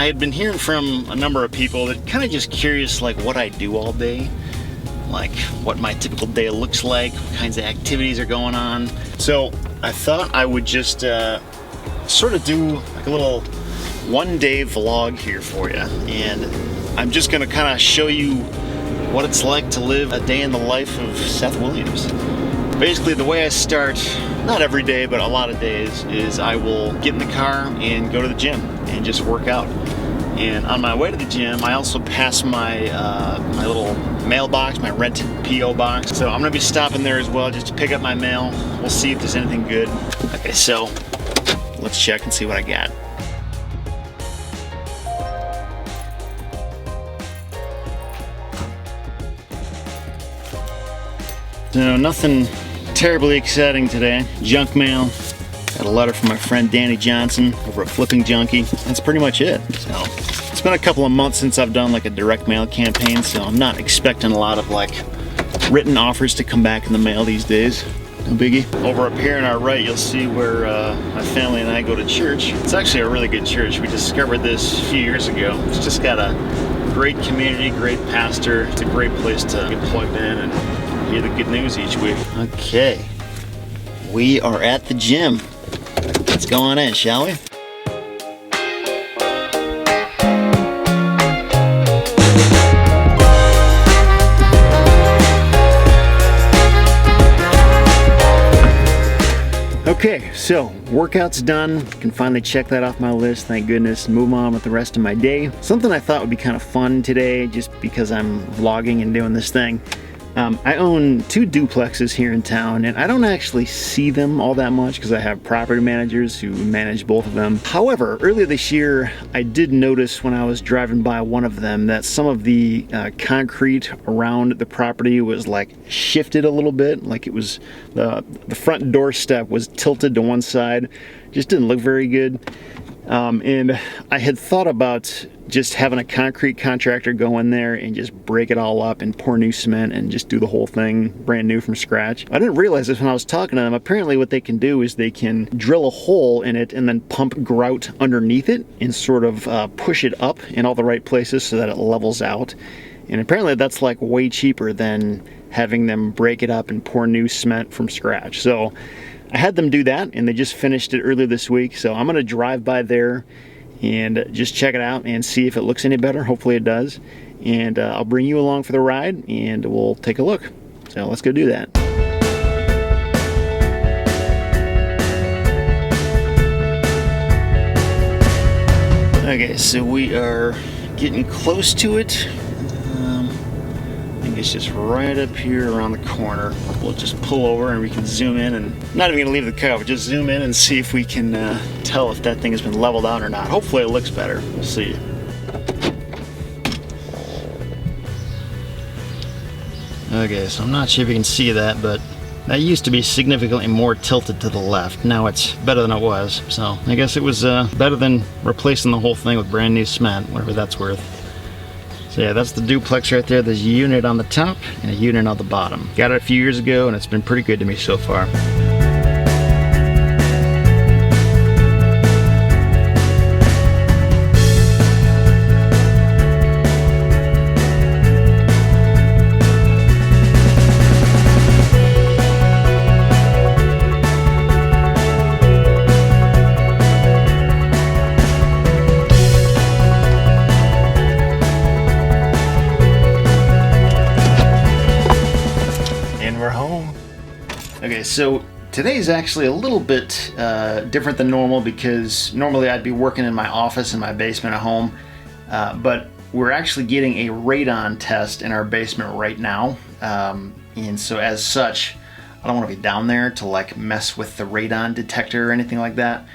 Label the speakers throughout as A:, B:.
A: I had been hearing from a number of people that kind of just curious like what I do all day, like what my typical day looks like, what kinds of activities are going on. So I thought I would just sort of do like a little one-day vlog here for you, and I'm just gonna kind of show you what it's like to live a day in the life of Seth Williams. Basically, the way I start, not every day, but a lot of days, is I will get in the car and go to the gym and just work out. And on my way to the gym, I also pass my my little mailbox, my rented P.O. box. So I'm gonna be stopping there as well just to pick up my mail. We'll see if there's anything good. Okay, so let's check and see what I got. So nothing terribly exciting today. Junk mail. Got a letter from my friend Danny Johnson over at Flipping Junkie. That's pretty much it. So it's been a couple of months since I've done like a direct mail campaign, so I'm not expecting a lot of like written offers to come back in the mail these days. No biggie. Over up here on our right, you'll see where my family and I go to church. It's actually a really good church. We discovered this a few years ago. It's just got a great community, great pastor. It's a great place to get plugged in and hear the good news each week. Okay, we are at the gym. Let's go on in, shall we? Okay, so workout's done. Can finally check that off my list, thank goodness, and move on with the rest of my day. Something I thought would be kind of fun today, just because I'm vlogging and doing this thing. I own 2 duplexes here in town, and I don't actually see them all that much because I have property managers who manage both of them. However, earlier this year, I did notice when I was driving by one of them that some of the concrete around the property was like shifted a little bit, like it was the front doorstep was tilted to one side. Just didn't look very good. And I had thought about just having a concrete contractor go in there and just break it all up and pour new cement and just do the whole thing brand new from scratch. I didn't realize this when I was talking to them. Apparently what they can do is they can drill a hole in it and then pump grout underneath it and sort of push it up in all the right places so that it levels out. And apparently that's like way cheaper than having them break it up and pour new cement from scratch. So I had them do that, and they just finished it earlier this week, so I'm going to drive by there and just check it out and see if it looks any better. Hopefully it does. And I'll bring you along for the ride, and we'll take a look. So let's go do that. Okay, so we are getting close to it. I think it's just right up here around the corner. We'll just pull over and we can zoom in, and not even gonna leave the car, but just zoom in and see if we can tell if that thing has been leveled out or not. Hopefully it looks better. We'll see. Okay, so I'm not sure if you can see that, but that used to be significantly more tilted to the left. Now it's better than it was. So I guess it was better than replacing the whole thing with brand new cement, whatever that's worth. So yeah, that's the duplex right there. There's a unit on the top and a unit on the bottom. Got it a few years ago, and it's been pretty good to me so far. Okay, so today is actually a little bit different than normal because normally I'd be working in my office in my basement at home, but we're actually getting a radon test in our basement right now, and so as such, I don't want to be down there to like mess with the radon detector or anything like that.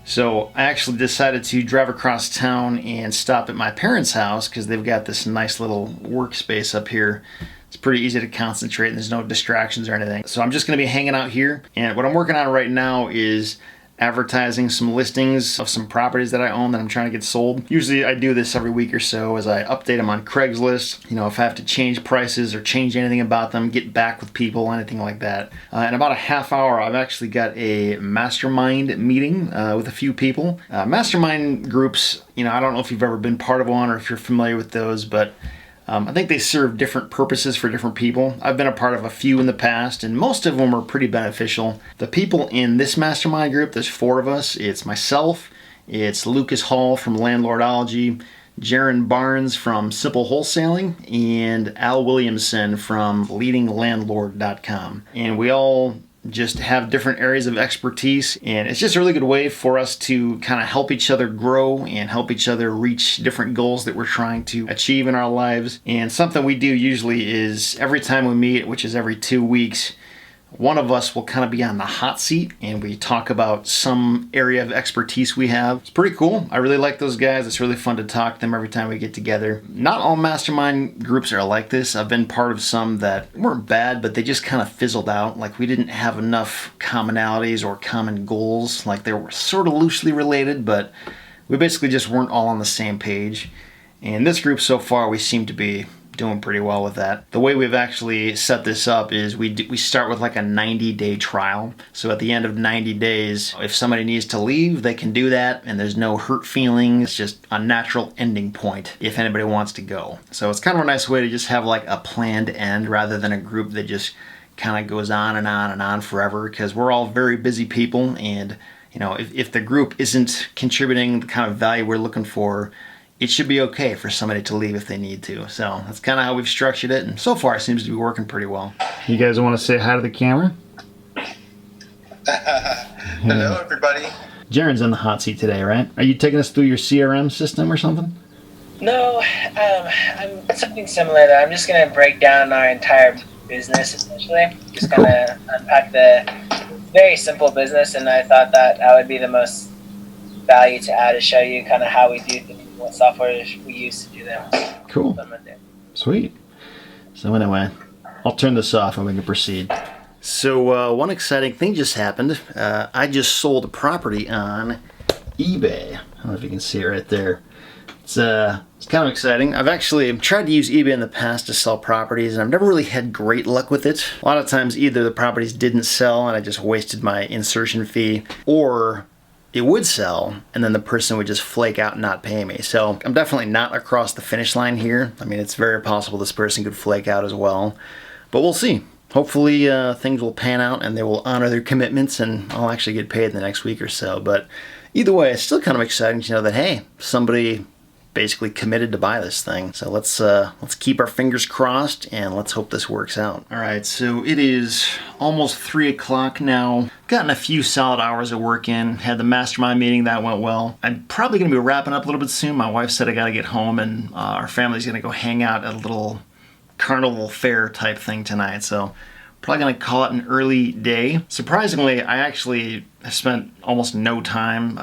A: So I actually decided to drive across town and stop at my parents' house because they've got this nice little workspace up here. It's pretty easy to concentrate and there's no distractions or anything. So I'm just gonna be hanging out here, and what I'm working on right now is advertising some listings of some properties that I own that I'm trying to get sold. Usually I do this every week or so as I update them on Craigslist. You know, if I have to change prices or change anything about them, get back with people, anything like that. In about a half hour, I've actually got a mastermind meeting with a few people. Mastermind groups, you know, I don't know if you've ever been part of one or if you're familiar with those, but I think they serve different purposes for different people. I've been a part of a few in the past, and most of them are pretty beneficial. The people in this mastermind group, there's 4 of us. It's myself, it's Lucas Hall from Landlordology, Jaron Barnes from Simple Wholesaling, and Al Williamson from leadinglandlord.com. And we all just have different areas of expertise, and it's just a really good way for us to kind of help each other grow and help each other reach different goals that we're trying to achieve in our lives. And something we do usually is every time we meet, which is every 2 weeks, one of us will kind of be on the hot seat and we talk about some area of expertise we have. It's pretty cool. I really like those guys. It's really fun to talk to them every time we get together. Not all mastermind groups are like this. I've been part of some that weren't bad, but they just kind of fizzled out. Like we didn't have enough commonalities or common goals. Like they were sort of loosely related, but we basically just weren't all on the same page. And this group so far, we seem to be doing pretty well with that. The way we've actually set this up is we start with like a 90-day trial. So at the end of 90 days, if somebody needs to leave, they can do that, and there's no hurt feelings. It's just a natural ending point if anybody wants to go. So it's kind of a nice way to just have like a planned end rather than a group that just kind of goes on and on and on forever, because we're all very busy people, and you know, if the group isn't contributing the kind of value we're looking for, it should be okay for somebody to leave if they need to. So that's kind of how we've structured it, and so far it seems to be working pretty well. You guys want to say hi to the camera?
B: Hello, everybody.
A: Jaren's in the hot seat today, right? Are you taking us through your CRM system or something?
C: No, I'm something similar though. I'm just going to break down our entire business essentially. Just kind of unpack the very simple business, and I thought that would be the most value to add to show you kind of how we do things, what software we use to do them.
A: Cool. Sweet. So anyway, I'll turn this off and we can proceed. So one exciting thing just happened. I just sold a property on eBay. I don't know if you can see it right there. It's kind of exciting. I've actually tried to use eBay in the past to sell properties, and I've never really had great luck with it. A lot of times either the properties didn't sell and I just wasted my insertion fee, or it would sell and then the person would just flake out and not pay me. So I'm definitely not across the finish line here. I mean, it's very possible this person could flake out as well, but we'll see. Hopefully things will pan out and they will honor their commitments and I'll actually get paid in the next week or so. But either way, it's still kind of exciting to know that, hey, somebody basically committed to buy this thing. So let's keep our fingers crossed and let's hope this works out. All right, so it is almost 3 o'clock now. Gotten a few solid hours of work in. Had the mastermind meeting, that went well. I'm probably gonna be wrapping up a little bit soon. My wife said I gotta get home, and our family's gonna go hang out at a little carnival fair type thing tonight. So probably gonna call it an early day. Surprisingly, I actually spent almost no time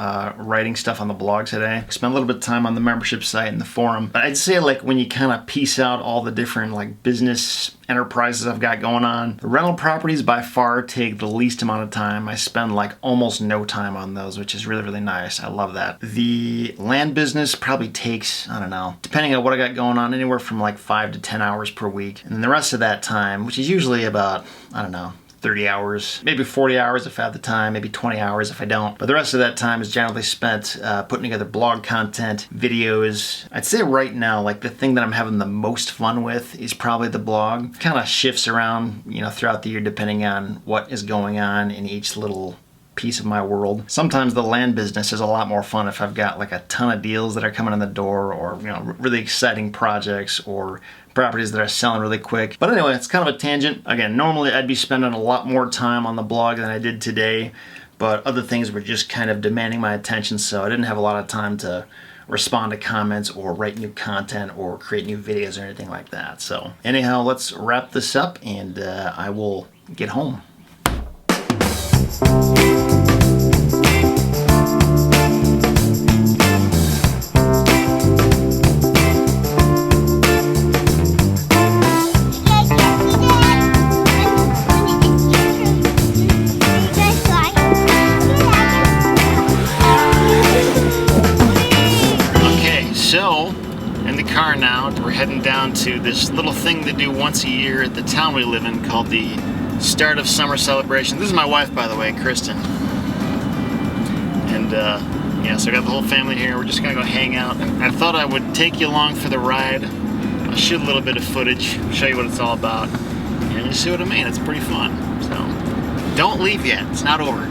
A: writing stuff on the blog today. I spent a little bit of time on the membership site and the forum. But I'd say like when you kind of piece out all the different like business enterprises I've got going on, the rental properties by far take the least amount of time. I spend like almost no time on those, which is really, really nice. I love that. The land business probably takes, I don't know, depending on what I got going on, anywhere from like 5 to 10 hours per week. And then the rest of that time, which is usually about, I don't know, 30 hours, maybe 40 hours if I have the time, maybe 20 hours if I don't. But the rest of that time is generally spent putting together blog content, videos. I'd say right now, like the thing that I'm having the most fun with is probably the blog. It kind of shifts around, you know, throughout the year depending on what is going on in each little piece of my world. Sometimes the land business is a lot more fun if I've got like a ton of deals that are coming in the door, or you know, really exciting projects or properties that are selling really quick. But anyway, it's kind of a tangent. Again, normally I'd be spending a lot more time on the blog than I did today, but other things were just kind of demanding my attention, so I didn't have a lot of time to respond to comments or write new content or create new videos or anything like that. So anyhow, let's wrap this up and I will get home. this little thing they do once a year at the town we live in called the Start of Summer Celebration. This is my wife, by the way, Kristen. And yeah, so I got the whole family here. We're just gonna go hang out. And I thought I would take you along for the ride. I'll shoot a little bit of footage, show you what it's all about, and you see what I mean. It's pretty fun. So don't leave yet. It's not over.